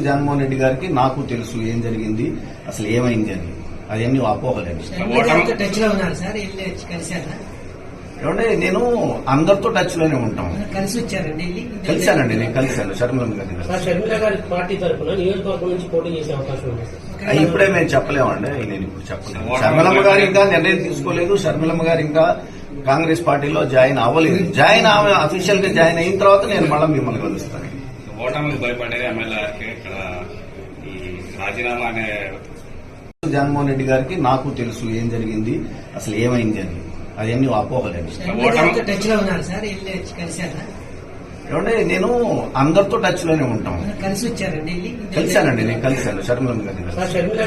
జగన్మోహన్ రెడ్డి గారికి నాకు తెలుసు ఏం జరిగింది, అసలు ఏమైంది అని. అవన్నీ అపోహలండి. ఏమంటే నేను అందరితో టచ్ లోనే ఉంటాం. కలిసి వచ్చారండి, కలిశానండి, నేను కలిశాను షర్మిలమ్మ గారి పార్టీ తరఫున నియోజకవర్గం నుంచి పోటీ చేసే అవకాశం ఉంది. ఇప్పుడే మేము చెప్పలేమండి, నేను ఇప్పుడు చెప్పలేము. షర్మిలమ్మ గారు ఇంకా నిర్ణయం తీసుకోలేదు. షర్మిలమ్మ గారు ఇంకా కాంగ్రెస్ పార్టీలో జాయిన్ అవ్వలేదు. అఫీషియల్ గా జాయిన్ అయిన తర్వాత నేను మళ్ళీ మిమ్మల్ని కలుస్తాను. ఓటమికి భయపడేది ఎమ్మెల్యేకి ఇక్కడ ఈ రాజీనామా అనే. జగన్మోహన్ రెడ్డి గారికి నాకు తెలుసు ఏం జరిగింది, అసలు ఏమైంది అని. అవన్నీ అపోహలండి. టచ్ లో ఉన్నారు సార్, కలిసారా? ఏమంటే నేను అందరితో టచ్ లోనే ఉంటాం. కలిసి వచ్చారండి, కలిశానండి, నేను కలిశాను షర్మిలమ్మ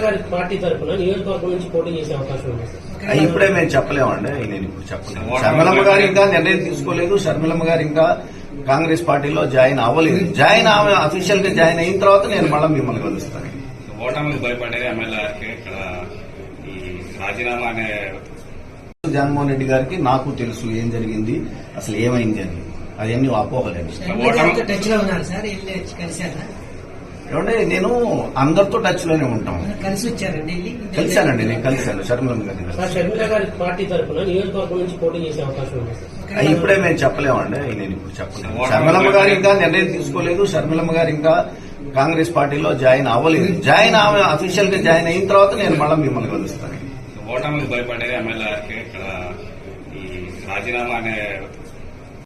గారి పార్టీ తరఫున నియోజకవర్గం నుంచి పోటీ చేసే అవకాశం ఉంది. ఇప్పుడే మేము చెప్పలేమండి, నేను ఇప్పుడు చెప్పలేము. షర్మిలమ్మ గారు ఇంకా నిర్ణయం తీసుకోలేదు. షర్మిలమ్మ గారు ఇంకా కాంగ్రెస్ పార్టీలో జాయిన్ అవ్వలేదు. అఫీషియల్ గా జాయిన్ అయిన తర్వాత నేను మళ్ళీ మిమ్మల్ని కలుస్తాను. ఓటమికి భయపడేది ఎమ్మెల్యేకి ఇక్కడ ఈ రాజీనామా అనే. జగన్మోహన్ రెడ్డి గారికి నాకు తెలుసు ఏం జరిగింది, అసలు ఏమైంది అని. అవన్నీ అపోహలండి. టచ్ లో ఉన్నారు సార్, కలిసారా? ఏమంటే నేను అందరితో టచ్ లోనే ఉంటాం. కలిసి వచ్చారండి, కలిశానండి, నేను కలిశాను షర్మిలమ్మ గారి పార్టీ తరఫున నియోజకవర్గం నుంచి పోటీ చేసే అవకాశం ఉంది. ఇప్పుడే మేము చెప్పలేమండి, నేను ఇప్పుడు చెప్పలేము. షర్మిలమ్మ గారు ఇంకా నిర్ణయం తీసుకోలేదు. షర్మిలమ్మ గారు ఇంకా కాంగ్రెస్ పార్టీలో జాయిన్ అవ్వలేదు. అఫీషియల్ గా జాయిన్ అయిన తర్వాత నేను మళ్ళీ మిమ్మల్ని కలుస్తాను. ఓటమికి భయపడేది ఎమ్మెల్యేకి ఇక్కడ ఈ రాజీనామా అనే